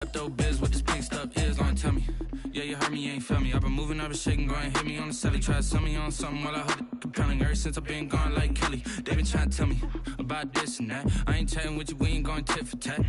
Though biz, what this pink stuff is, don't tell me. Yeah, you heard me, you ain't feel me. I've been moving, I've been shaking, go and hit me on the celly. Try to sell me on something while I hold it compelling. Ever since I've been gone like Kelly, they been trying to tell me about this and that. I ain't chatting with you, we ain't going tit for tat.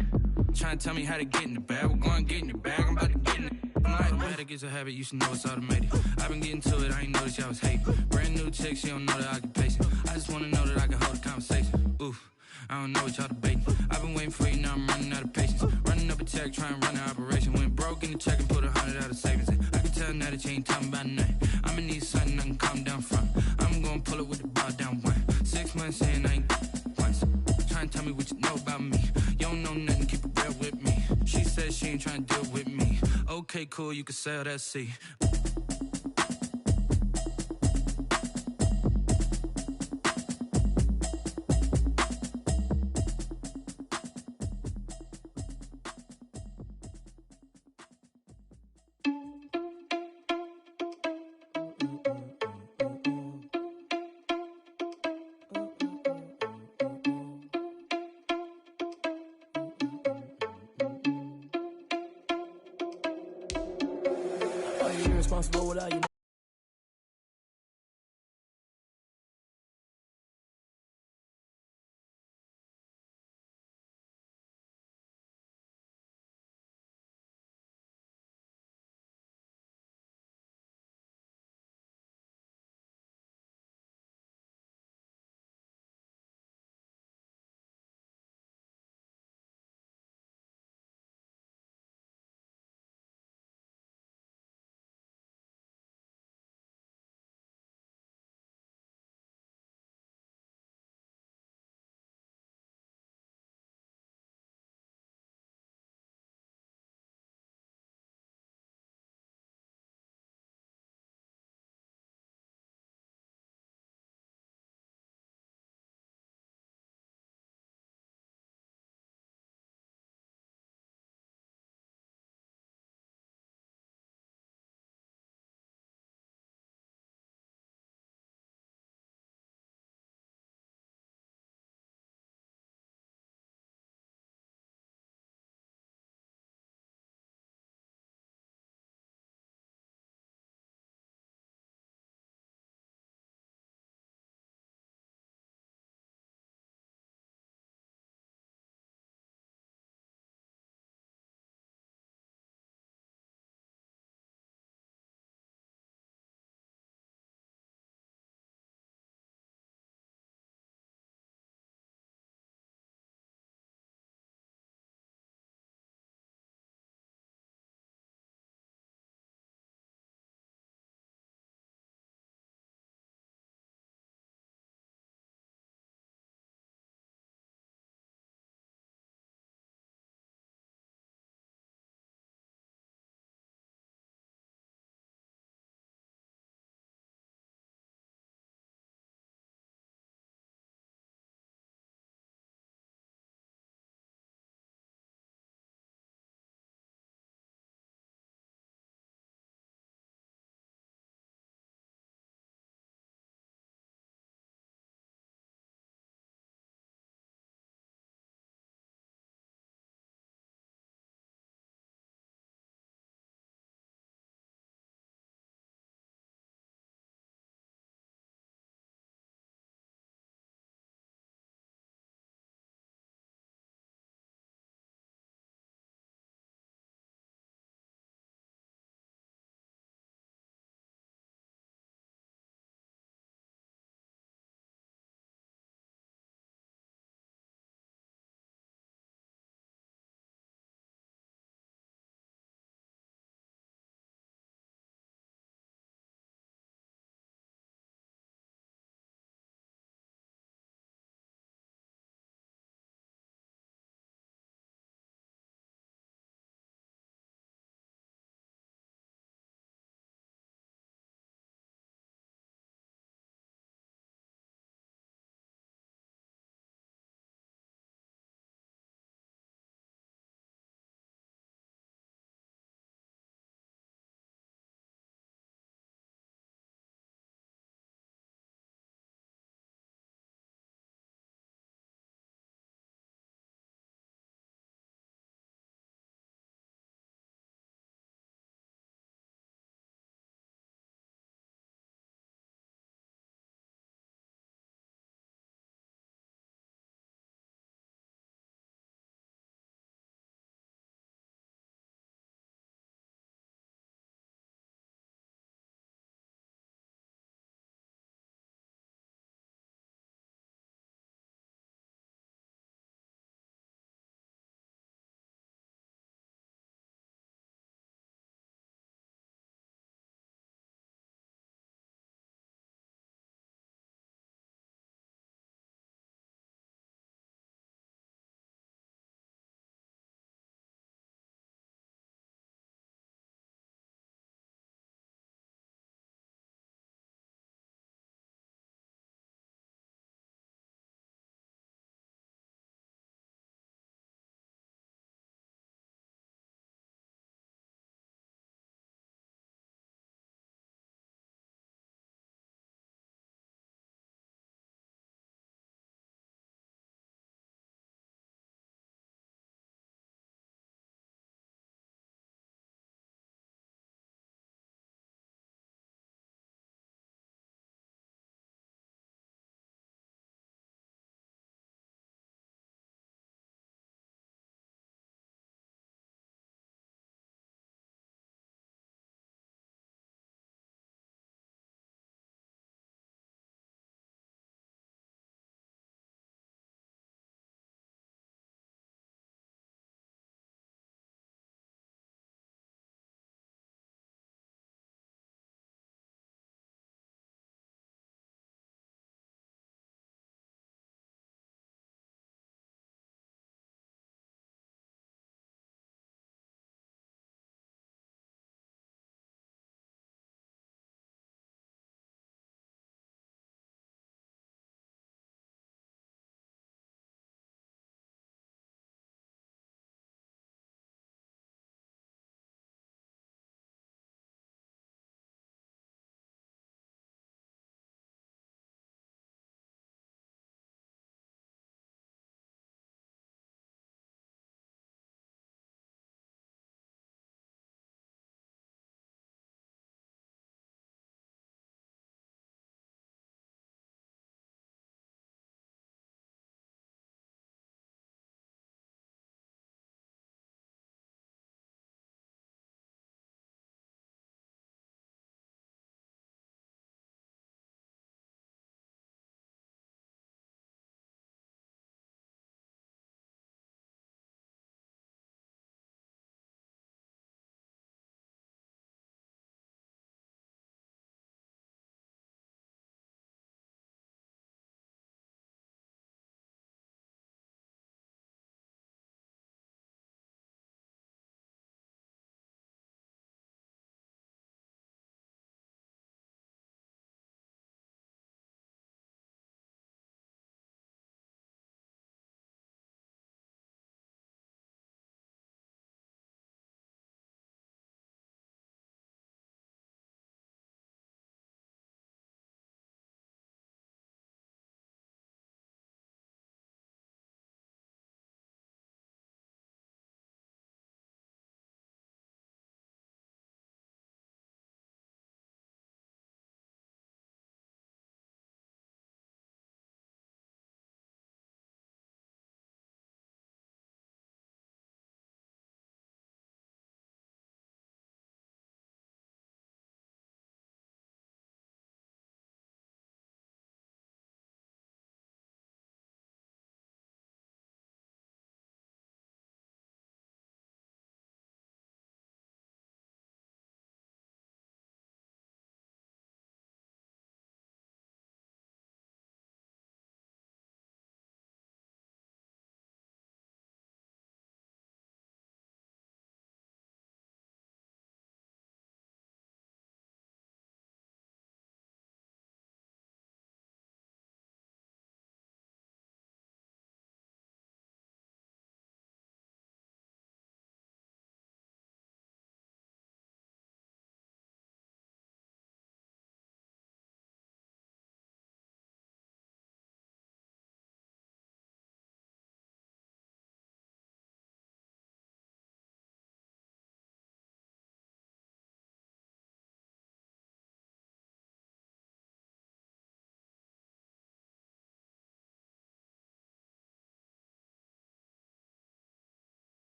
Trying to tell me how to get in the bag, we're going to get in the bag, I'm about to get in it. I'm like, automatic is a habit, you should know it's automated. I've been getting to it, I ain't noticed y'all was hating. Brand new chick, she don't know the occupation. I just wanna know that I can hold a conversation. Oof, I don't know what y'all debating. I've been waiting for you, now I'm running out of patience. Running up a check, trying to run an operation. Went broke in the check and put 100 out of savings in. I can tell now that you ain't talking about nothing. I'ma need something I can calm down from. I'm gonna pull it with the bar down one. 6 months saying I ain't once. Trying to tell me what you know about me. You don't know nothing, keep it real with me. She said she ain't trying to deal with me. Okay, cool, you can sell that seat. Are you irresponsible without you?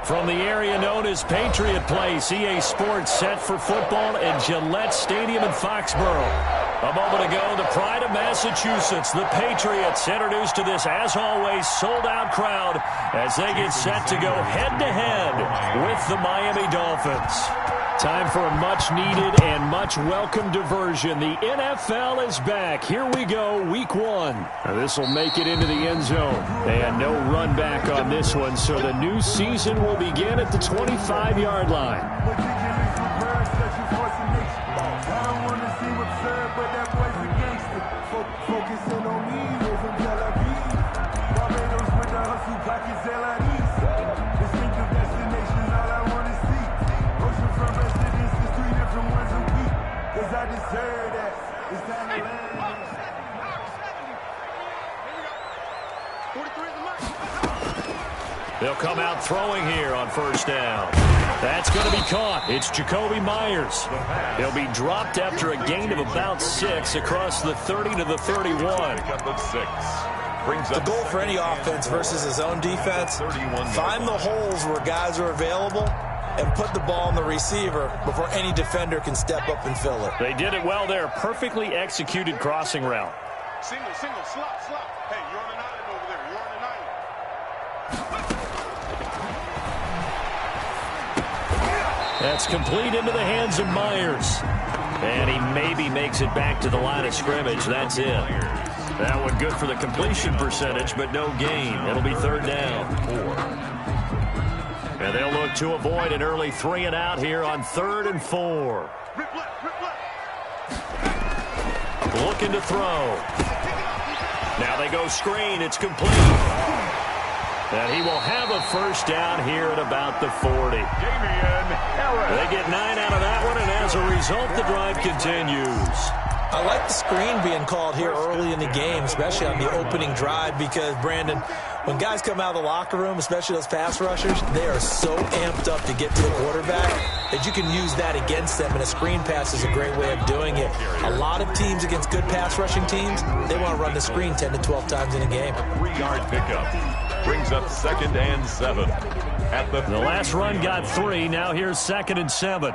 From the area known as Patriot Place, EA Sports set for football at Gillette Stadium in Foxborough. A moment ago, the pride of Massachusetts, the Patriots, introduced to this, as always, sold-out crowd as they get set to go head-to-head with the Miami Dolphins. Time for a much-needed and much-welcome diversion. The NFL is back. Here we go, Week 1. This will make it into the end zone. And no run back on this one, so the new season will begin at the 25-yard line. They'll come out throwing here on first down. That's going to be caught. It's Jacoby Myers. He'll be dropped after a gain of about 6 across the 30 to the 31. The goal for any offense versus his own defense, find the holes where guys are available and put the ball on the receiver before any defender can step up and fill it. They did it well there. Perfectly executed crossing route. Single, slot. Hey, you're on an island over there. You're on an island. That's complete into the hands of Myers. And he maybe makes it back to the line of scrimmage. That's it. That one good for the completion percentage, but no gain. It'll be third down. And they'll look to avoid an early 3 and out here on 3rd and 4. Looking to throw. Now they go screen. It's complete. And he will have a first down here at about the 40. They get 9 out of that one, and as a result, the drive continues. I like the screen being called here early in the game, especially on the opening drive, because, Brandon, when guys come out of the locker room, especially those pass rushers, they are so amped up to get to the quarterback that you can use that against them, and a screen pass is a great way of doing it. A lot of teams against good pass rushing teams, they want to run the screen 10 to 12 times in a game. A 3-yard pickup brings up 2nd and 7. The last run got 3. Now here's 2nd and 7.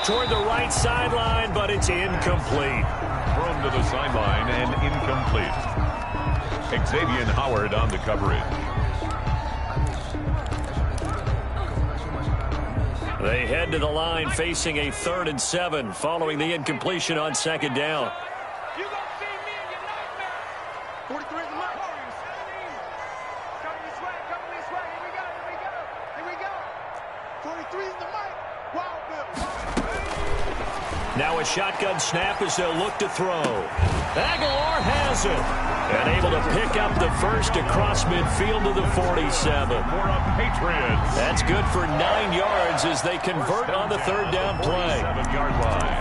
Toward the right sideline, but it's incomplete. Thrown to the sideline and incomplete. Xavier Howard on the coverage. They head to the line facing a 3rd and 7 following the incompletion on 2nd down. You gonna see me in your nightmare. 43 is the mark. Coming this way. Here we go. 43 is the mark. Wild Bill. Now a shotgun snap as they'll look to throw. Aguilar has it. And able to pick up the first across midfield to the 47. Patriots. That's good for 9 yards as they convert on the 3rd down play. 7-yard line.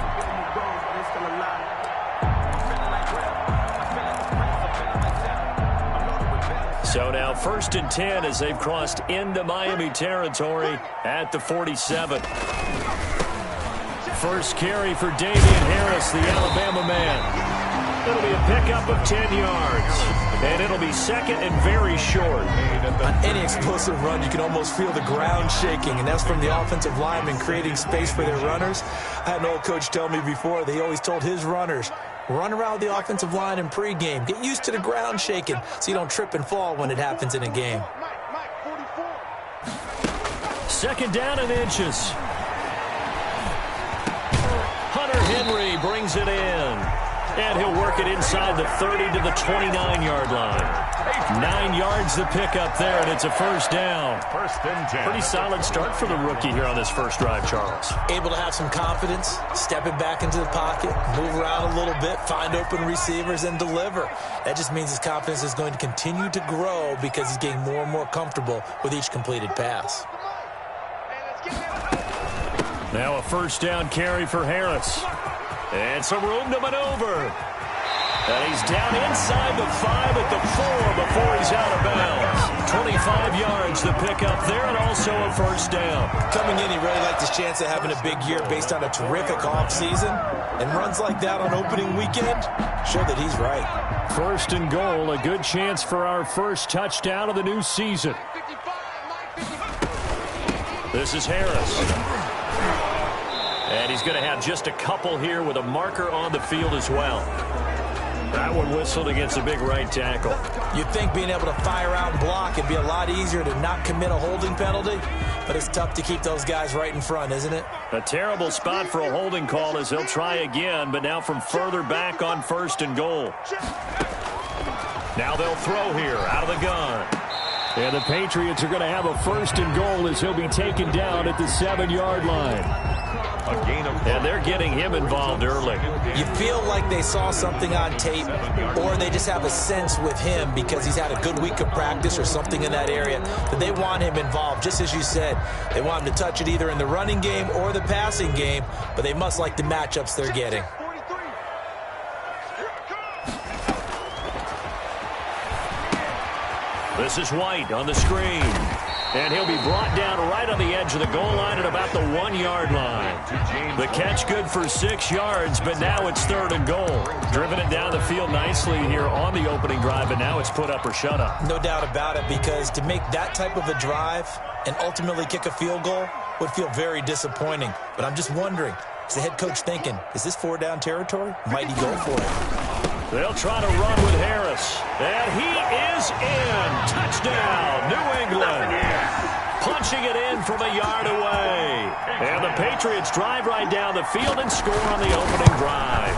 So now 1st and 10 as they've crossed into Miami territory at the 47. First carry for Damian Harris, the Alabama man. It'll be a pickup of 10 yards. And it'll be 2nd and very short. On any explosive run, you can almost feel the ground shaking, and that's from the offensive linemen creating space for their runners. I had an old coach tell me before, they always told his runners, run around the offensive line in pregame. Get used to the ground shaking so you don't trip and fall when it happens in a game. 2nd down and inches. Hunter Henry brings it in. And he'll work it inside the 30 to the 29-yard line. 9 yards to pick up there, and it's a first down. 1st and 10. Pretty solid start for the rookie here on this first drive, Charles. Able to have some confidence, stepping back into the pocket, move around a little bit, find open receivers, and deliver. That just means his confidence is going to continue to grow because he's getting more and more comfortable with each completed pass. Now a first down carry for Harris. And some room to maneuver. And he's down inside the 5 at the 4 before he's out of bounds. 25 yards to pick up there and also a first down. Coming in, he really liked his chance of having a big year based on a terrific offseason. And runs like that on opening weekend show that he's right. First and goal, a good chance for our first touchdown of the new season. This is Harris. And he's going to have just a couple here with a marker on the field as well. That one whistled against a big right tackle. You'd think being able to fire out and block would be a lot easier to not commit a holding penalty, but it's tough to keep those guys right in front, isn't it? A terrible spot for a holding call as he'll try again, but now from further back on first and goal. Now they'll throw here out of the gun. And the Patriots are going to have a first and goal as he'll be taken down at the 7-yard line. And they're getting him involved early. You feel like they saw something on tape, or they just have a sense with him because he's had a good week of practice or something in that area that they want him involved. Just as you said, they want him to touch it either in the running game or the passing game, but they must like the matchups they're getting. This is White on the screen. And he'll be brought down right on the edge of the goal line at about the 1-yard line. The catch good for 6 yards, but now it's third and goal. Driven it down the field nicely here on the opening drive, and now it's put up or shut up. No doubt about it, because to make that type of a drive and ultimately kick a field goal would feel very disappointing. But I'm just wondering, is the head coach thinking, is this 4-down territory? Might he go for it? They'll try to run with Harris. And he is in. Touchdown, New England. Punching it in from a yard away. And the Patriots drive right down the field and score on the opening drive.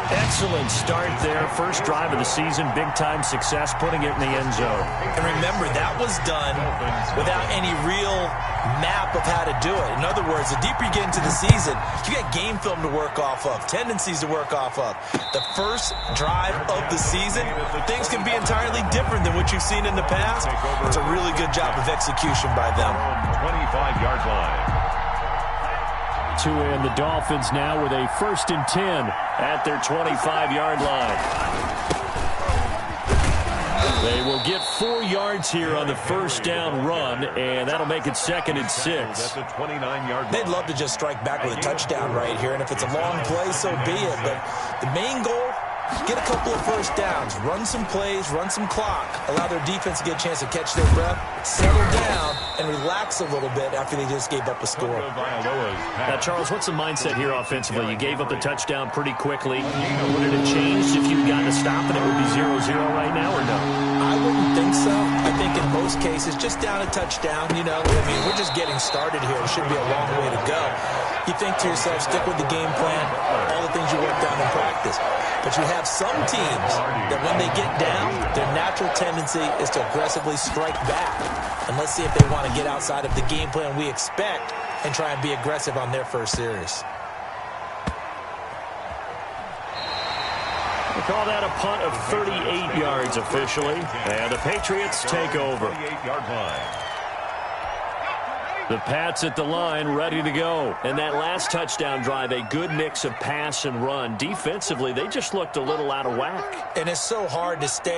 Excellent start there. First drive of the season. Big-time success putting it in the end zone. And remember, that was done without any real map of how to do it. In other words, the deeper you get into the season, you got game film to work off of, tendencies to work off of. The first drive of the season, things can be entirely different than what you've seen in the past. It's a really good job of execution by them. 25-yard line. And the Dolphins now with a 1st and 10 at their 25-yard line. They will get 4 yards here on the first down run, and that'll make it 2nd and 6. They'd love to just strike back with a touchdown right here, and if it's a long play, so be it. But the main goal, get a couple of first downs, run some plays, run some clock, allow their defense to get a chance to catch their breath, settle down, and relax a little bit after they just gave up a score. Now, Charles, what's the mindset here offensively? You gave up the touchdown pretty quickly. Would it have changed if you'd gotten a stop and it would be 0-0 right now, or no? I wouldn't think so. I think in most cases, just down a touchdown, you know, I mean, we're just getting started here. It should be a long way to go. You think to yourself, stick with the game plan, all the things you worked on in practice. But you have some teams that when they get down, their natural tendency is to aggressively strike back. And let's see if they want to get outside of the game plan we expect and try and be aggressive on their first series. We call that a punt of 38 yards officially. And the Patriots take over. The Pats at the line, ready to go. And that last touchdown drive, a good mix of pass and run. Defensively, they just looked a little out of whack. And it's so hard to stay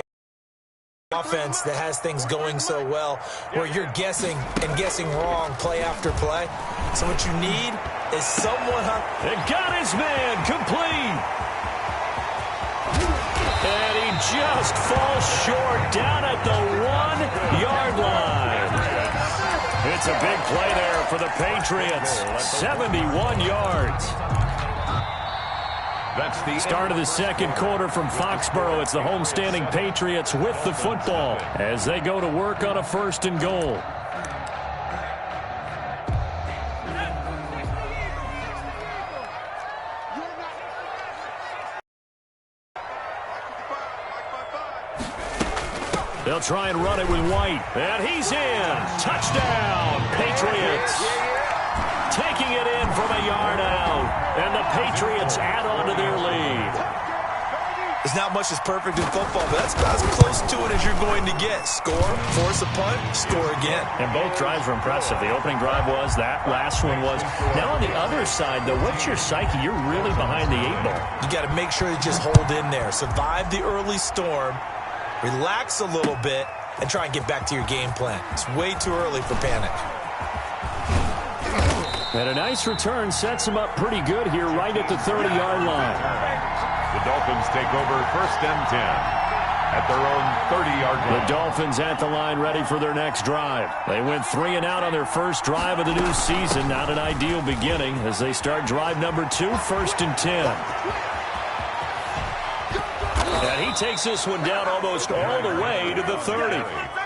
offense that has things going so well, where you're guessing and guessing wrong play after play. So what you need is someone... And got his man complete. And he just falls short down at the 1-yard line. It's a big play there for the Patriots. 71 yards. That's the start of the second quarter from Foxborough. It's the homestanding Patriots with the football as they go to work on a 1st and goal. They'll try and run it with White. And he's in. Touchdown, Patriots. Taking it in from a yard out. And the Patriots add on to their lead. There's not much that's perfect in football, but that's about as close to it as you're going to get. Score, force a punt, score again. And both drives were impressive. The opening drive was, that last one was. Now on the other side, though, what's your psyche? You're really behind the 8 ball. You got to make sure you just hold in there. Survive the early storm, relax a little bit, and try and get back to your game plan. It's way too early for panic. And a nice return sets him up pretty good here right at the 30-yard line. The Dolphins take over 1st and 10 at their own 30-yard line. The Dolphins at the line ready for their next drive. They went 3 and out on their first drive of the new season. Not an ideal beginning as they start drive number 2, 1st and 10. And he takes this one down almost all the way to the 30.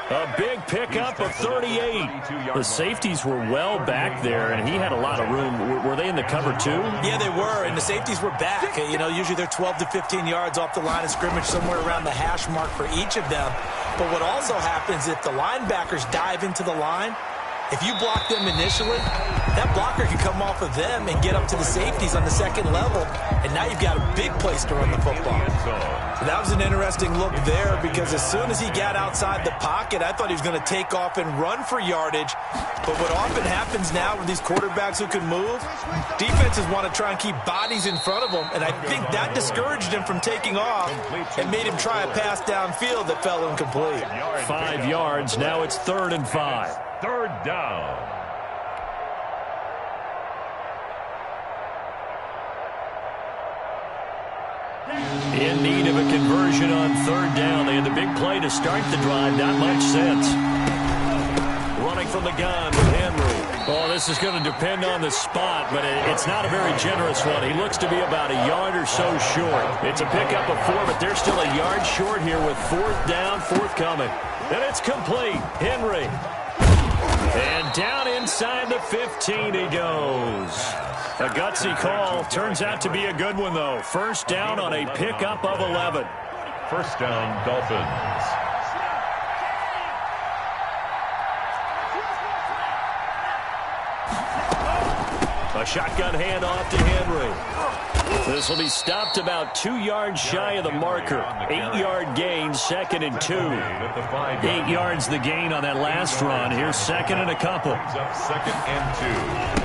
A big pickup of 38. The safeties were well back there, and he had a lot of room. Were they in the cover too? Yeah, they were, and the safeties were back. You know, usually they're 12 to 15 yards off the line of scrimmage, somewhere around the hash mark for each of them. But what also happens if the linebackers dive into the line, if you block them initially, that blocker can come off of them and get up to the safeties on the second level, and now you've got a big place to run the football. So that was an interesting look there because as soon as he got outside the pocket, I thought he was going to take off and run for yardage. But what often happens now with these quarterbacks who can move, defenses want to try and keep bodies in front of them, and I think that discouraged him from taking off and made him try a pass downfield that fell incomplete. 5 yards. Now it's 3rd and 5. 3rd down. In need of a conversion on 3rd down. They had the big play to start the drive. Not much sense. Running from the gun with Henry. Oh, this is going to depend on the spot, but it's not a very generous one. He looks to be about a yard or so short. It's a pickup of 4, but they're still a yard short here with 4th down, forthcoming. And it's complete. Henry. And down inside the 15 he goes. A gutsy call. Turns out to be a good one, though. 1st down on a pickup of 11. 1st down, Dolphins. A shotgun handoff to Henry. This will be stopped about 2 yards shy of the marker. 8-yard gain, 2nd and 2. 8 yards the gain on that last run. Here's 2nd and a couple. 2nd and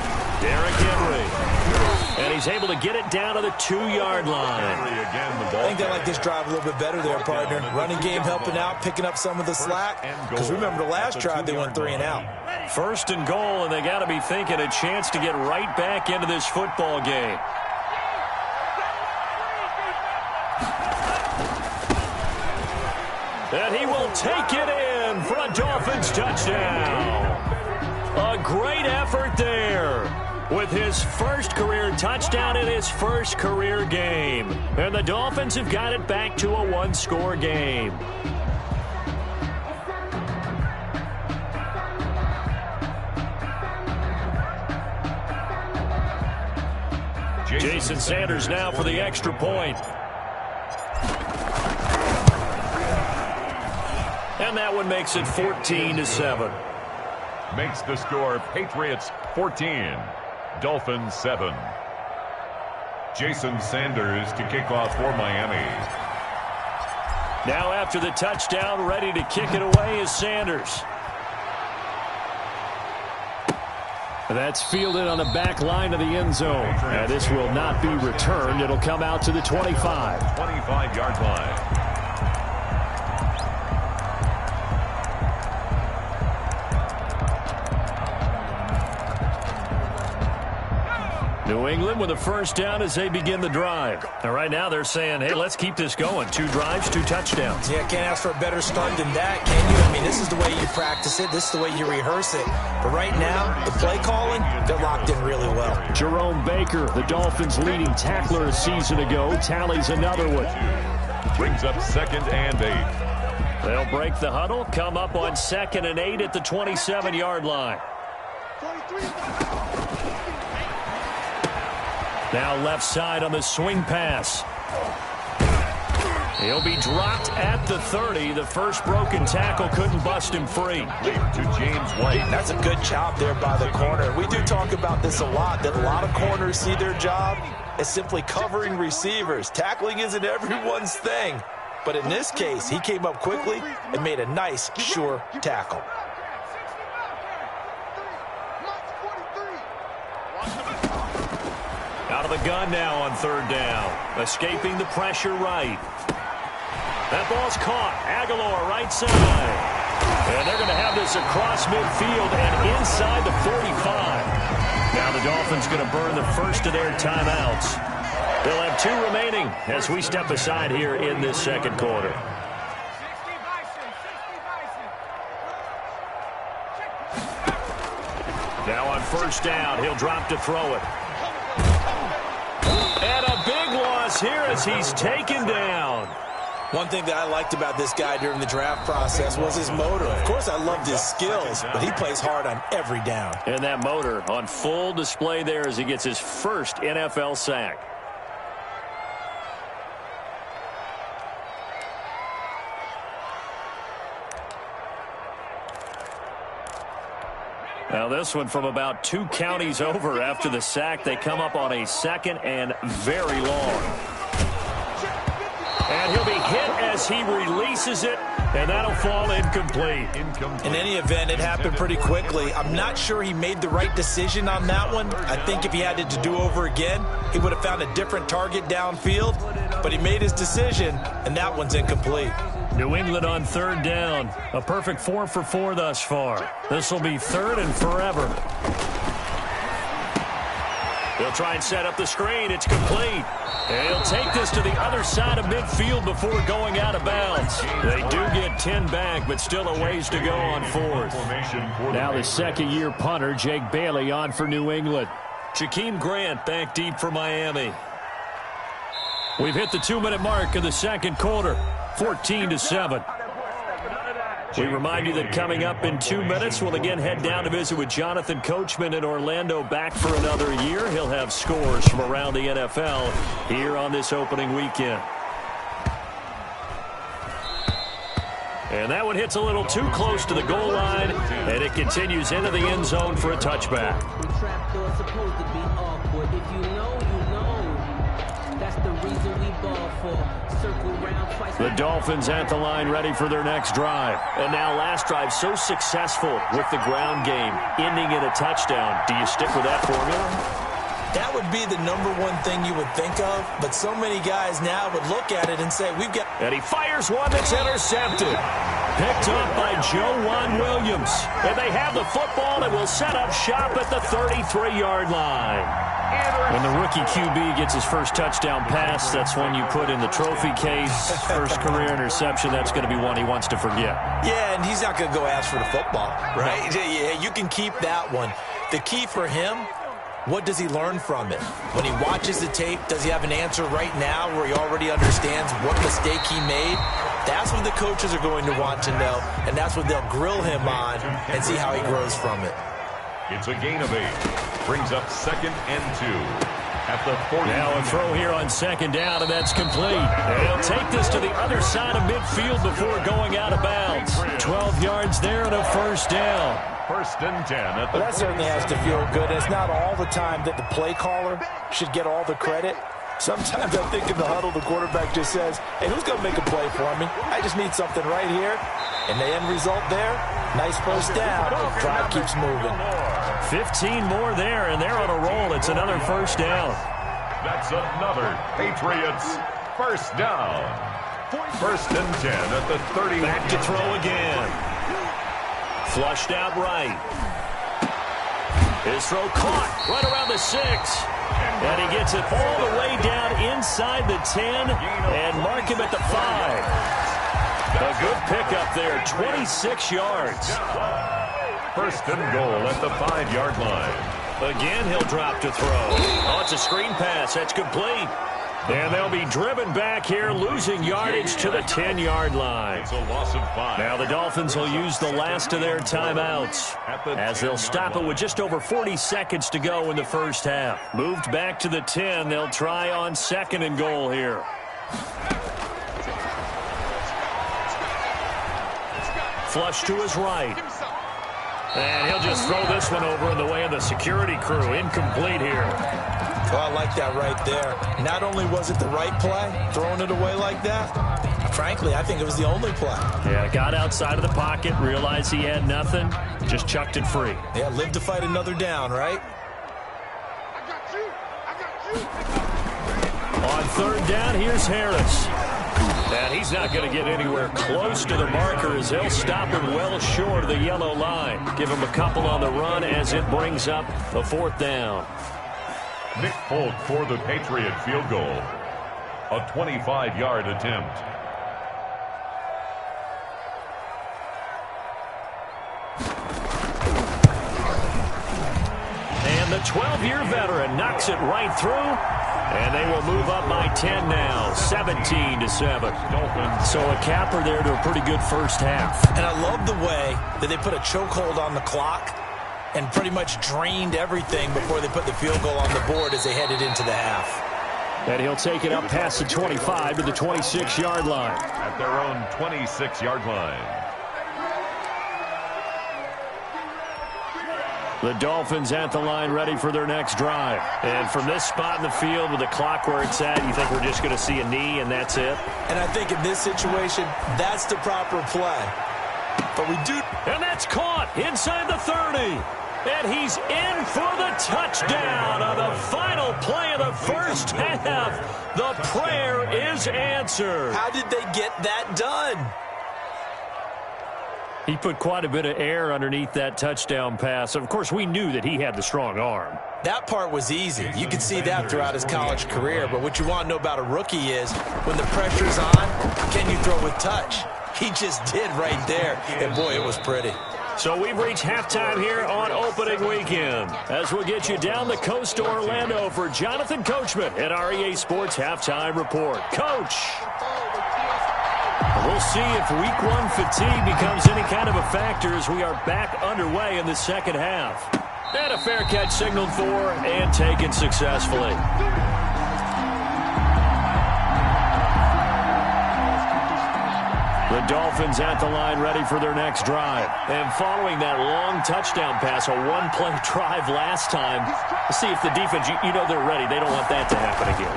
2. Derrick Henry. And he's able to get it down to the 2-yard line. I think they like this drive a little bit better there, partner. Running game helping out, picking up some of the slack. Because remember the last drive, they went 3 and out. 1st and goal, and they got to be thinking a chance to get right back into this football game. And he will take it in for a Dolphins touchdown. A great effort there with his first career touchdown in his first career game. And the Dolphins have got it back to a 1-score game. Jason Sanders now for the extra point. And that one makes it 14-7. Makes the score Patriots 14, Dolphins 7. Jason Sanders to kick off for Miami. Now after the touchdown, ready to kick it away is Sanders. That's fielded on the back line of the end zone. And this will not be returned. It'll come out to the 25. 25-yard line. New England with a 1st down as they begin the drive. And right now they're saying, hey, let's keep this going. 2 drives, 2 touchdowns. Yeah, can't ask for a better start than that, can you? I mean, this is the way you practice it. This is the way you rehearse it. But right now, the play calling, they're locked in really well. Jerome Baker, the Dolphins' leading tackler a season ago, tallies another one. Brings up 2nd and 8. They'll break the huddle, come up on 2nd and 8 at the 27-yard line. Now left side on the swing pass. He'll be dropped at the 30. The first broken tackle couldn't bust him free. To James White. That's a good job there by the corner. We do talk about this a lot, that a lot of corners see their job is simply covering receivers. Tackling isn't everyone's thing. But in this case, he came up quickly and made a nice, sure tackle. Out of the gun now on third down. Escaping the pressure right. That ball's caught. Aguilar right side. And they're going to have this across midfield and inside the 45. Now the Dolphins going to burn the first of their timeouts. They'll have 2 remaining as we step aside here in this second quarter. Now on first down, he'll drop to throw it. And a big loss here as he's taken down. One thing that I liked about this guy during the draft process was his motor. Of course, I loved his skills, but he plays hard on every down. And that motor on full display there as he gets his first NFL sack. Now this one from about 2 counties over after the sack. They come up on a second and very long. And he'll be hit as he releases it, and that'll fall incomplete. In any event, it happened pretty quickly. I'm not sure he made the right decision on that one. I think if he had it to do over again, he would have found a different target downfield. But he made his decision, and that one's incomplete. New England on third down. A perfect 4 for 4 thus far. This will be third and forever. They'll try and set up the screen. It's complete. And he'll take this to the other side of midfield before going out of bounds. They do get 10 back, but still a ways to go on fourth. Now the second-year punter, Jake Bailey, on for New England. Jakeem Grant back deep for Miami. We've hit the 2-minute mark of the second quarter. 14-7. We remind you that coming up in 2 minutes, we'll again head down to visit with Jonathan Coachman in Orlando, back for another year. He'll have scores from around the NFL here on this opening weekend. And that one hits a little too close to the goal line, and it continues into the end zone for a touchback. The Dolphins at the line ready for their next drive. And now last drive so successful with the ground game, ending in a touchdown. Do you stick with that formula? That would be the number one thing you would think of, but so many guys now would look at it and say, we've got... And he fires one that's intercepted. Picked up by Joejuan Williams. And they have the football and will set up shop at the 33-yard line. When the rookie QB gets his first touchdown pass, that's one you put in the trophy case. First career interception, that's going to be one he wants to forget. Yeah, and he's not going to go ask for the football, right? Yeah, you can keep that one. The key for him, what does he learn from it? When he watches the tape, does he have an answer right now where he already understands what mistake he made? That's what the coaches are going to want to know, and that's what they'll grill him on and see how he grows from it. It's a gain of 8. Brings up 2nd and 2 at the 40. Now a throw here on second down, and that's complete. And he'll take this to the other side of midfield before going out of bounds. 12 yards there and a first down. 1st and 10 at the... Well, that certainly has to feel good. It's not all the time that the play caller should get all the credit. Sometimes I think in the huddle, the quarterback just says, hey, who's going to make a play for me? I just need something right here. And the end result there, nice first down. Drive keeps moving. 15 more there, and they're on a roll. It's another first down. That's another Patriots first down. 1st and 10 at the 30. Back to throw again. Flushed out right. His throw caught right around the 6. And he gets it all the way down inside the 10 and mark him at the 5. A good pickup there, 26 yards. 1st and goal at the 5-yard line. Again, he'll drop to throw. Oh, it's a screen pass. That's complete. And they'll be driven back here, losing yardage to the 10-yard line. It's a loss of 5. Now the Dolphins will use the last of their timeouts as they'll stop it with just over 40 seconds to go in the first half. Moved back to the 10. They'll try on 2nd and goal here. Flush to his right. And he'll just throw this one over in the way of the security crew. Incomplete here. Well, I like that right there. Not only was it the right play, throwing it away like that, frankly, I think it was the only play. Yeah, got outside of the pocket, realized he had nothing, just chucked it free. Yeah, live to fight another down, right? On third down, here's Harris. And he's not going to get anywhere close to the marker as he'll stop him well short of the yellow line. Give him a couple on the run as it brings up the fourth down. Nick Folk for the Patriot field goal. A 25-yard attempt. And the 12-year veteran knocks it right through. And they will move up by 10 now, 17-7. So a capper there to a pretty good first half. And I love the way that they put a chokehold on the clock and pretty much drained everything before they put the field goal on the board as they headed into the half. And he'll take it up past the 25 to the 26-yard line. At their own 26-yard line. The Dolphins at the line ready for their next drive. And from this spot in the field with the clock where it's at, you think we're just going to see a knee and that's it? And I think in this situation, that's the proper play. But we do... And that's caught inside the 30. And he's in for the touchdown on the final play of the first half. The prayer is answered. How did they get that done? He put quite a bit of air underneath that touchdown pass. Of course, we knew that he had the strong arm. That part was easy. You could see that throughout his college career. But what you want to know about a rookie is when the pressure's on, can you throw with touch? He just did right there. And, boy, it was pretty. So we've reached halftime here on opening weekend. As we'll get you down the coast to Orlando for Jonathan Coachman at our EA Sports Halftime Report. Coach! We'll see if week one fatigue becomes any kind of a factor as we are back underway in the second half. And a fair catch signaled for and taken successfully. The Dolphins at the line ready for their next drive. And following that long touchdown pass, a one-play drive last time, let's see if the defense, you know they're ready. They don't want that to happen again.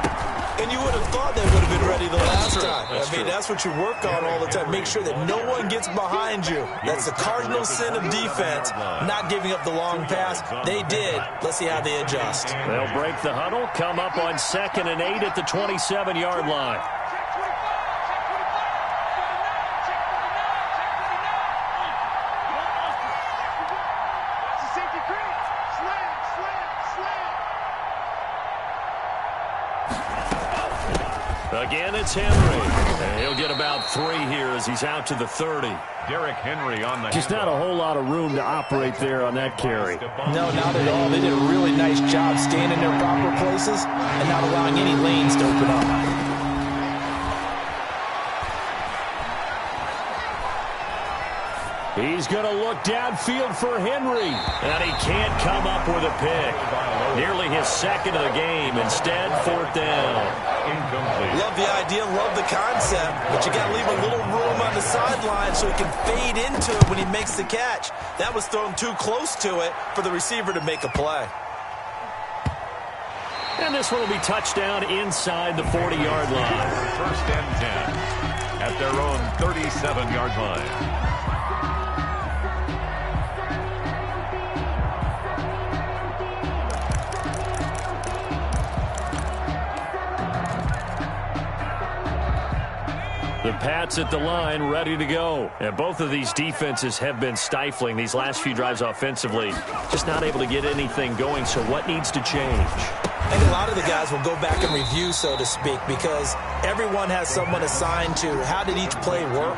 And you would have thought they would have been ready the last time. I mean, that's what you work on all the time. Make sure that no one gets behind you. That's the cardinal sin of defense, not giving up the long pass. They did. Let's see how they adjust. They'll break the huddle, come up on 2nd and 8 at the 27-yard line. Again, it's Henry. And he'll get about 3 here as he's out to the 30. Derrick Henry on the... Just not a whole lot of room to operate there on that carry. No, not at all. They did a really nice job staying in their proper places and not allowing any lanes to open up. He's going to look downfield for Henry. And he can't come up with a pick. Nearly his second of the game. Instead, 4th down. Incomplete. Love the idea, love the concept, but you got to leave a little room on the sideline so he can fade into it when he makes the catch. That was thrown too close to it for the receiver to make a play. And this one will be touchdown inside the 40-yard line. 1st and 10 at their own 37-yard line. The Pats at the line, ready to go. And both of these defenses have been stifling these last few drives offensively. Just not able to get anything going, so what needs to change? I think a lot of the guys will go back and review, so to speak, because everyone has someone assigned to how did each play work.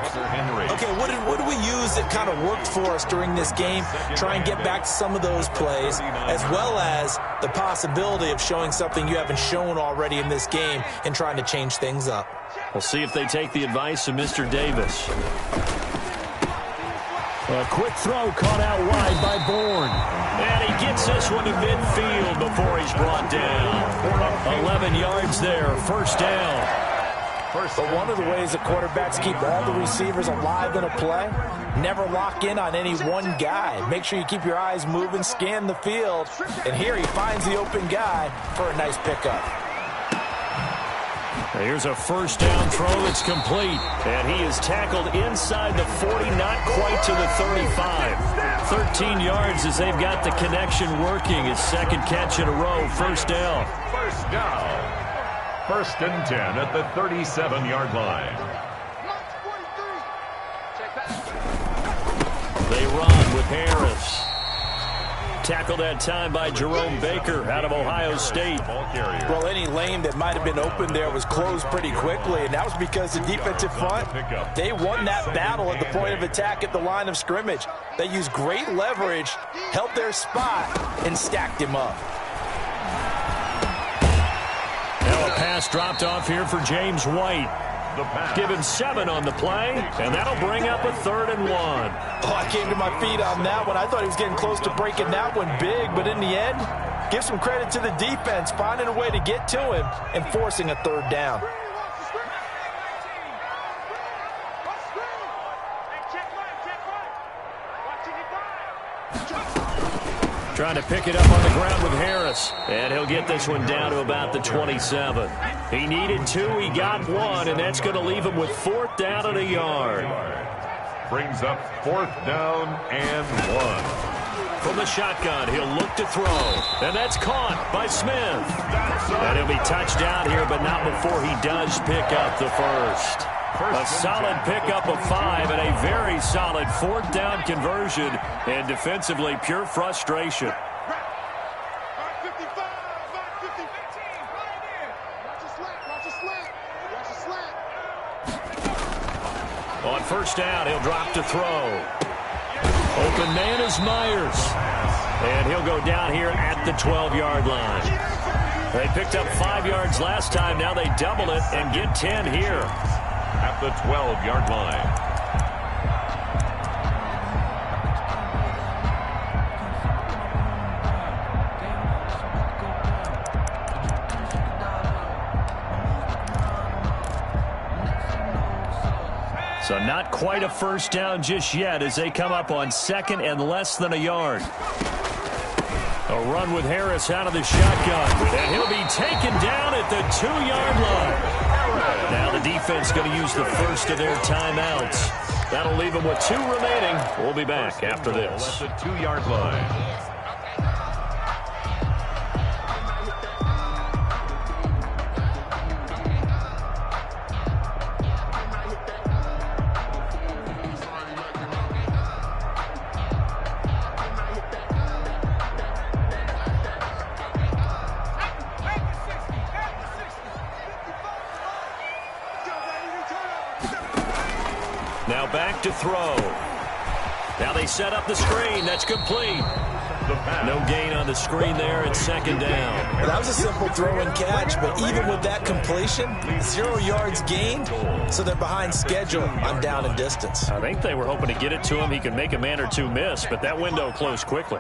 Okay, what did we use that kind of worked for us during this game? Try and get back to some of those plays, as well as the possibility of showing something you haven't shown already in this game and trying to change things up. We'll see if they take the advice of Mr. Davis. A quick throw caught out wide by Bourne. And he gets this one to midfield before he's brought down. 11 yards there, 1st down. But one of the ways that quarterbacks keep all the receivers alive in a play, never lock in on any one guy. Make sure you keep your eyes moving, scan the field, and here he finds the open guy for a nice pickup. Here's a first down throw that's complete, and he is tackled inside the 40, not quite to the 35. 13 yards as they've got the connection working. His second catch in a row, first down. First down. First and 10 at the 37-yard line. They run with Harris. Tackled that time by Jerome Baker out of Ohio State. Well, any lane that might have been open there was closed pretty quickly, and that was because the defensive front, they won that battle at the point of attack at the line of scrimmage. They used great leverage, held their spot, and stacked him up. Now a pass dropped off here for James White. Given 7 on the play, and that'll bring up a 3rd and 1. Oh, I came to my feet on that one. I thought he was getting close to breaking that one big, but in the end, give some credit to the defense, finding a way to get to him and forcing a 3rd down. Trying to pick it up on the ground with Harris. And he'll get this one down to about the 27. He needed 2, he got 1, and that's going to leave him with 4th down and a yard. Brings up 4th down and 1. From the shotgun, he'll look to throw. And that's caught by Smith. And he'll be touchdown here, but not before he does pick up the first. A solid pickup of 5 and a very solid 4th down conversion. And defensively, pure frustration. On first down, he'll drop to throw. Open man is Myers. And he'll go down here at the 12-yard line. They picked up 5 yards last time. Now they double it and get 10 here. At the 12-yard line. So not quite a first down just yet as they come up on 2nd and less than a yard. A run with Harris out of the shotgun. And he'll be taken down at the 2-yard line. Now the defense going to use the first of their timeouts. That'll leave them with 2 remaining. We'll be back after this. At the 2-yard line. Now back to throw. Now they set up the screen. That's complete. No gain on the screen there. It's 2nd down. Well, that was a simple throw and catch, but even with that completion, 0 yards gained, so they're behind schedule on down and distance. I think they were hoping to get it to him. He could make a man or 2 miss, but that window closed quickly.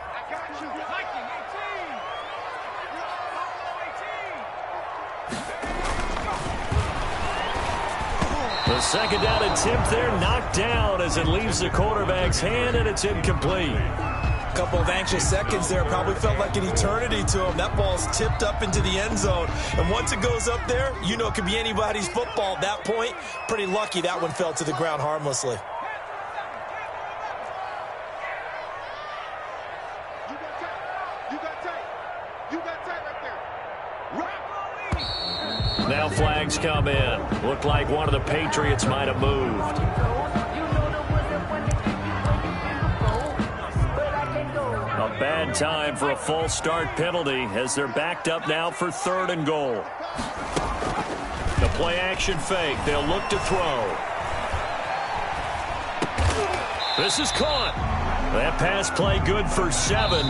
The 2nd down attempt there knocked down as it leaves the quarterback's hand, and it's incomplete. A couple of anxious seconds there. Probably felt like an eternity to him. That ball's tipped up into the end zone. And once it goes up there, you know it could be anybody's football at that point. Pretty lucky that one fell to the ground harmlessly. Now flags come in. Looked like one of the Patriots might have moved. A bad time for a false start penalty as they're backed up now for 3rd and goal. The play action fake. They'll look to throw. This is caught. That pass play good for 7,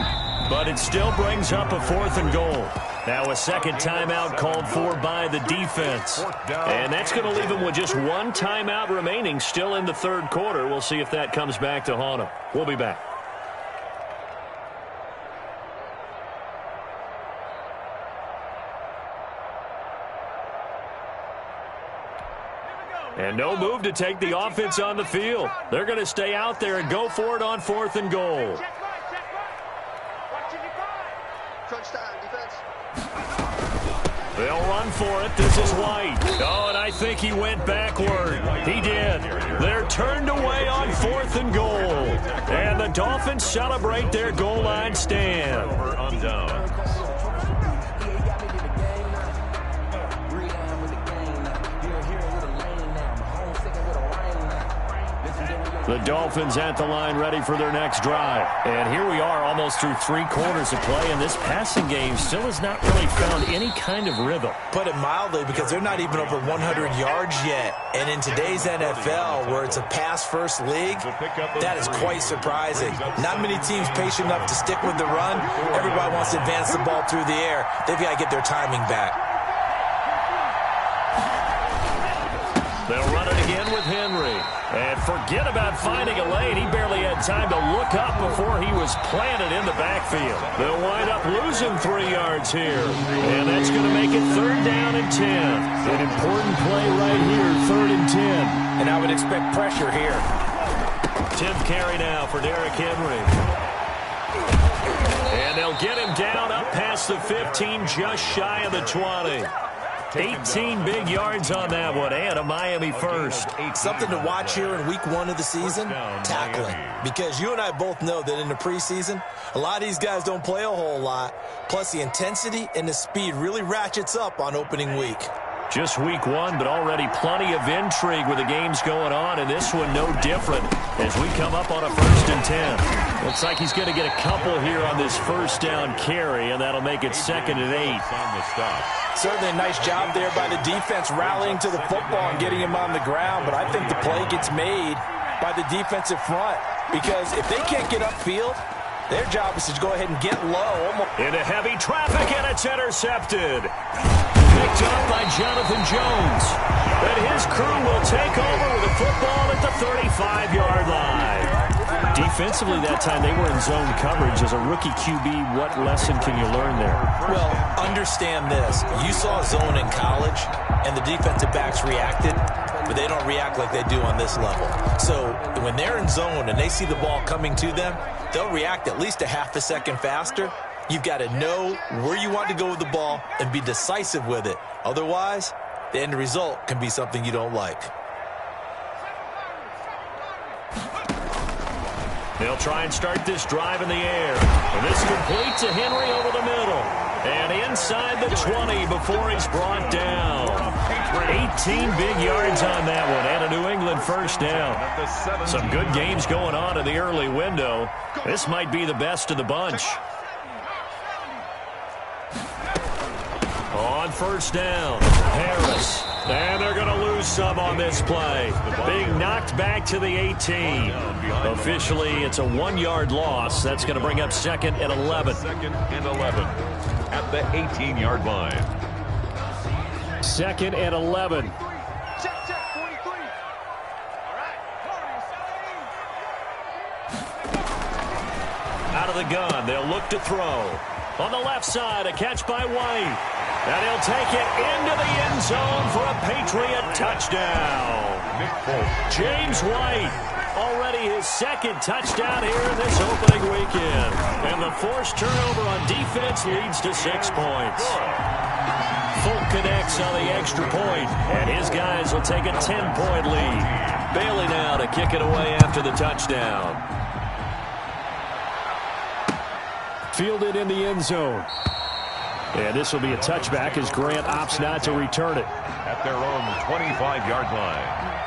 but it still brings up a 4th and goal. Now a second timeout called for by the defense. And that's going to leave them with just 1 timeout remaining still in the 3rd quarter. We'll see if that comes back to haunt them. We'll be back. And no move to take the offense on the field. They're going to stay out there and go for it on 4th and goal. They'll run for it. This is White. Oh, and I think he went backward. He did. They're turned away on 4th and goal. And the Dolphins celebrate their goal line stand. On down. The Dolphins at the line ready for their next drive. And here we are almost through 3 quarters of play, and this passing game still has not really found any kind of rhythm. Put it mildly, because they're not even over 100 yards yet. And in today's NFL, where it's a pass-first league, that is quite surprising. Not many teams patient enough to stick with the run. Everybody wants to advance the ball through the air. They've got to get their timing back. They'll run it again with Henry. And forget about finding a lane. He barely had time to look up before he was planted in the backfield. They'll wind up losing 3 yards here. And that's going to make it 3rd down and 10. An important play right here, 3rd and 10. And I would expect pressure here. 10th carry now for Derrick Henry. And they'll get him down up past the 15, just shy of the 20. 18 big yards on that one, and a Miami first. Something to watch here in week 1 of the season, tackling. Because you and I both know that in the preseason, a lot of these guys don't play a whole lot. Plus, the intensity and the speed really ratchets up on opening week. Just week 1, but already plenty of intrigue with the games going on, and this one no different as we come up on a 1st and 10. Looks like he's going to get a couple here on this 1st down carry, and that'll make it 2nd and 8. Certainly a nice job there by the defense rallying to the football and getting him on the ground, but I think the play gets made by the defensive front, because if they can't get upfield, their job is to go ahead and get low. Into heavy traffic, and it's intercepted. Picked up by Jonathan Jones. But his crew will take over with the football at the 35-yard line. Defensively that time, they were in zone coverage. As a rookie QB, what lesson can you learn there? Well, understand this. You saw zone in college, and the defensive backs reacted, but they don't react like they do on this level. So when they're in zone and they see the ball coming to them, they'll react at least a half a second faster. You've got to know where you want to go with the ball and be decisive with it. Otherwise, the end result can be something you don't like. They'll try and start this drive in the air. And this complete to Henry over the middle. And inside the 20 before he's brought down. 18 big yards on that one, and a New England 1st down. Some good games going on in the early window. This might be the best of the bunch. On 1st down, Harris. And they're going to lose some on this play. Being knocked back to the 18. Officially, it's a 1-yard loss. That's going to bring up 2nd and 11. 2nd and 11 at the 18-yard line. 2nd and 11. Out of the gun, they'll look to throw. On the left side, a catch by White. And he'll take it into the end zone for a Patriot touchdown. James White, already his 2nd touchdown here in this opening weekend. And the forced turnover on defense leads to 6 points. Folk connects on the extra point, and his guys will take a 10-point lead. Bailey now to kick it away after the touchdown. Fielded in the end zone. And this will be a touchback as Grant opts not to return it. At their own 25-yard line.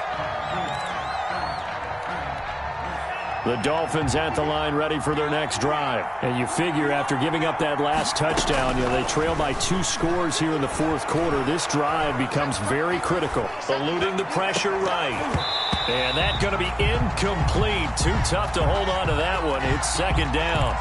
The Dolphins at the line ready for their next drive. And you figure after giving up that last touchdown, they trail by 2 scores here in the 4th quarter. This drive becomes very critical. Eluding the pressure right. And that's going to be incomplete. Too tough to hold on to that one. It's 2nd down.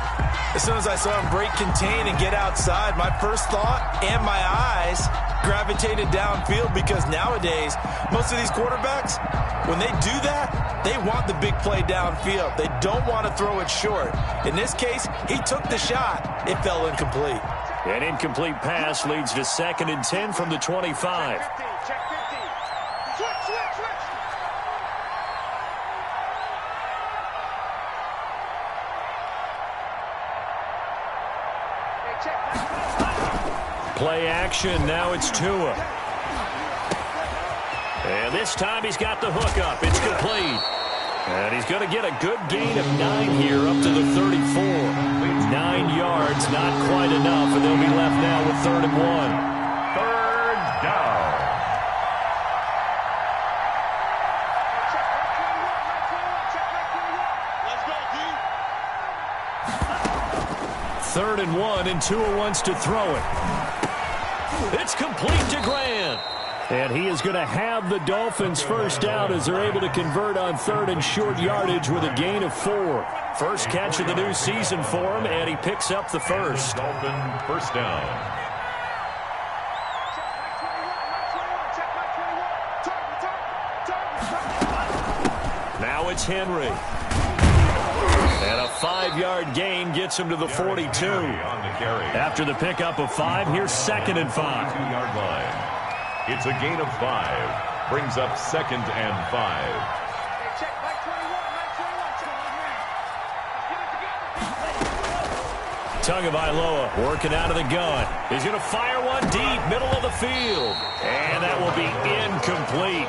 As soon as I saw him break contain and get outside, my first thought and my eyes gravitated downfield, because nowadays, most of these quarterbacks, when they do that, they want the big play downfield. They don't want to throw it short. In this case, he took the shot. It fell incomplete. An incomplete pass leads to 2nd and 10 from the 25. Play action. Now it's Tua. And this time he's got the hookup. It's complete. And he's going to get a good gain of 9 here up to the 34. 9 yards, not quite enough, and they'll be left now with 3rd and 1. 3rd down. Third and 1, and Tua wants to throw it. It's complete to Grant. And he is going to have the Dolphins first down as they're able to convert on 3rd and short yardage with a gain of 4. First catch of the new season for him, and he picks up the first. Dolphin first down. Now it's Henry. And a 5-yard gain gets him to the 42. After the pickup of 5, here's 2nd and 5. 2-yard line. It's a gain of 5. Brings up 2nd and 5. Tagovailoa working out of the gun. He's going to fire one deep, middle of the field. And that will be incomplete.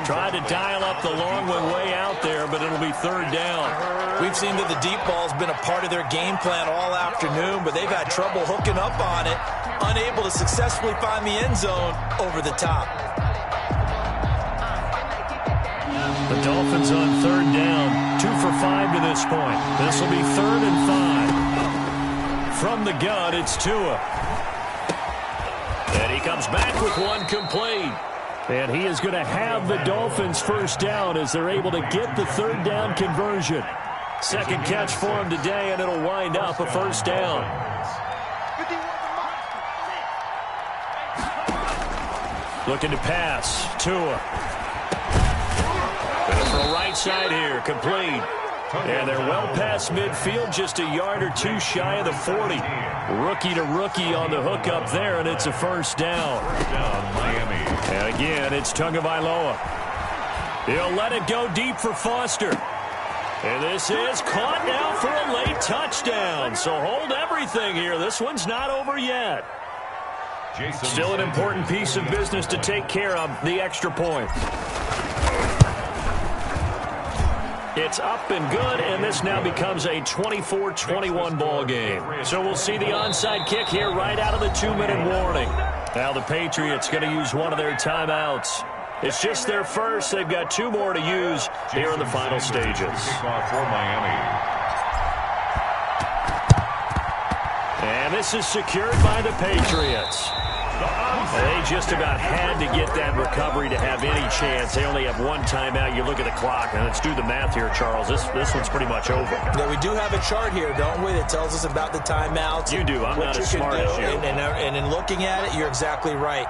Tried to dial up the long one way out there, but it'll be 3rd down. We've seen that the deep ball's been a part of their game plan all afternoon, but they've had trouble hooking up on it, unable to successfully find the end zone over the top. The Dolphins on 3rd down, 2 for 5 to this point. This will be 3rd and 5. From the gun, it's Tua. And he comes back with one complete. And he is going to have the Dolphins first down as they're able to get the 3rd down conversion. Second catch for him today, and it'll wind up a first down. Looking to pass. Tua. Going for a right side here. Complete. And they're well past midfield, just a yard or 2 shy of the 40. Rookie to rookie on the hookup there, and it's a first down. Miami. And again, it's Tagovailoa. He'll let it go deep for Foster. And this is caught now for a late touchdown. So hold everything here. This one's not over yet. Still an important piece of business to take care of, the extra point. It's up and good, and this now becomes a 24-21 ball game. So we'll see the onside kick here right out of the 2-minute warning. Now the Patriots going to use one of their timeouts. It's just their first. They've got 2 more to use here in the final stages. Kickoff for Miami. And this is secured by the Patriots. They just about had to get that recovery to have any chance. They only have 1 timeout. You look at the clock, and let's do the math here, Charles. This one's pretty much over. Yeah, we do have a chart here, don't we, that tells us about the timeouts. You do. I'm not as smart as you. And in looking at it, you're exactly right.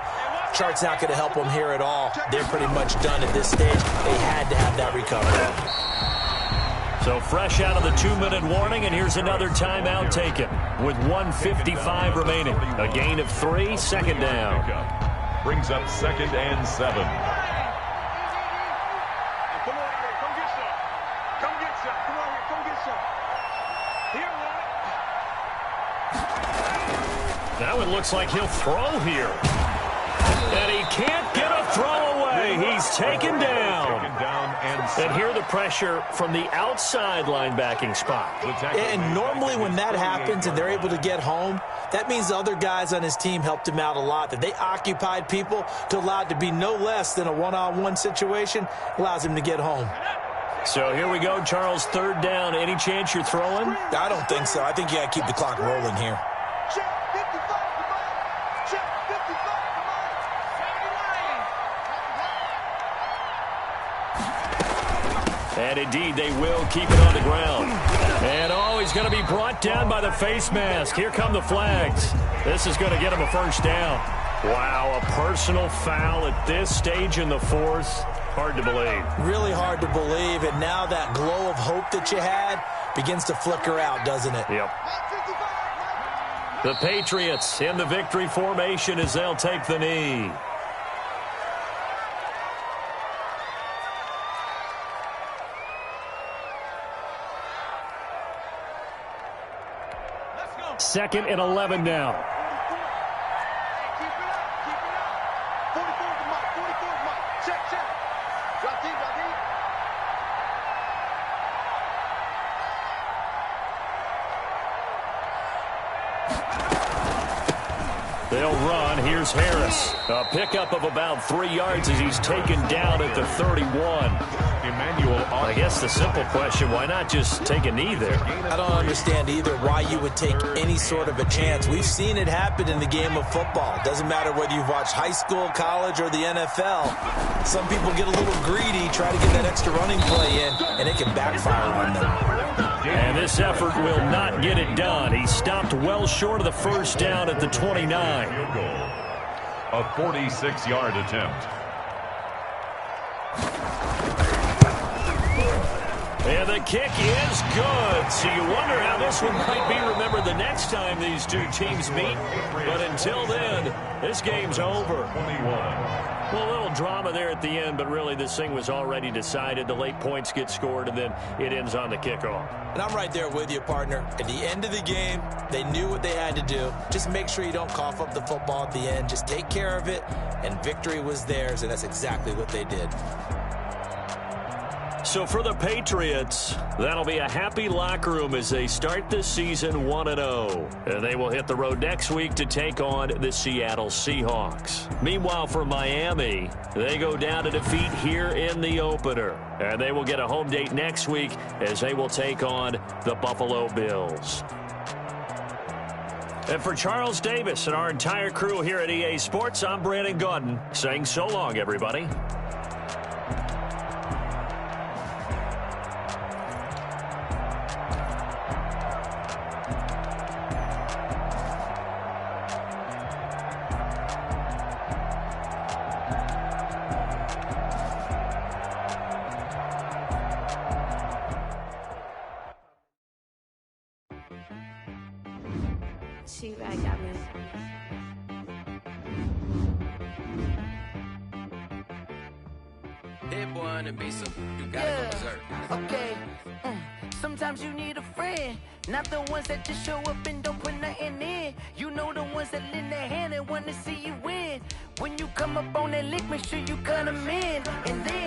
Chart's not going to help them here at all. They're pretty much done at this stage. They had to have that recovery. So fresh out of the 2-minute warning, and here's another timeout taken with 1:55 remaining. A gain of 3, 2nd down. Brings up 2nd and 7. Come on here, come get some. Come get some. Come on here, come get some. Here, one. Now it looks like he'll throw here. And he can't get a throw away. He's taken down. And here the pressure from the outside linebacking spot. And normally when that happens and they're able to get home, that means the other guys on his team helped him out a lot. That they occupied people to allow it to be no less than a one-on-one situation allows him to get home. So here we go, Charles, 3rd down. Any chance you're throwing? I don't think so. I think you got to keep the clock rolling here. And indeed, they will keep it on the ground. And he's going to be brought down by the face mask. Here come the flags. This is going to get him a first down. Wow, a personal foul at this stage in the 4th. Hard to believe. Really hard to believe, and now that glow of hope that you had begins to flicker out, doesn't it? Yep. The Patriots in the victory formation as they'll take the knee. 2nd and 11 now. Keep it up. Keep it up. 44 is the mark. 44 is the mark. Check, check. Drop deep, drop deep. They'll run. Here's Harris. A pickup of about 3 yards as he's taken down at the 31. I guess the simple question, why not just take a knee there? I don't understand either why you would take any sort of a chance. We've seen it happen in the game of football. Doesn't matter whether you've watched high school, college, or the NFL. Some people get a little greedy, try to get that extra running play in, and it can backfire on them. And this effort will not get it done. He stopped well short of the first down at the 29. A 46-yard attempt. And the kick is good. So you wonder how this one might be remembered the next time these two teams meet. But until then, this game's over. 21. Well, a little drama there at the end, but really this thing was already decided. The late points get scored, and then it ends on the kickoff. And I'm right there with you, partner. At the end of the game, they knew what they had to do. Just make sure you don't cough up the football at the end. Just take care of it, and victory was theirs, and that's exactly what they did. So for the Patriots, that'll be a happy locker room as they start this season 1-0. And they will hit the road next week to take on the Seattle Seahawks. Meanwhile, for Miami, they go down to defeat here in the opener. And they will get a home date next week as they will take on the Buffalo Bills. And for Charles Davis and our entire crew here at EA Sports, I'm Brandon Gaudin saying so long, everybody. She-Bag got me. Hit boy on the beat, so you gotta go berserk. Okay. Sometimes you need a friend, not the ones that just show up and don't put nothing in. You know the ones that lend their hand and want to see you win. When you come up on that lick, make sure you cut them in. And then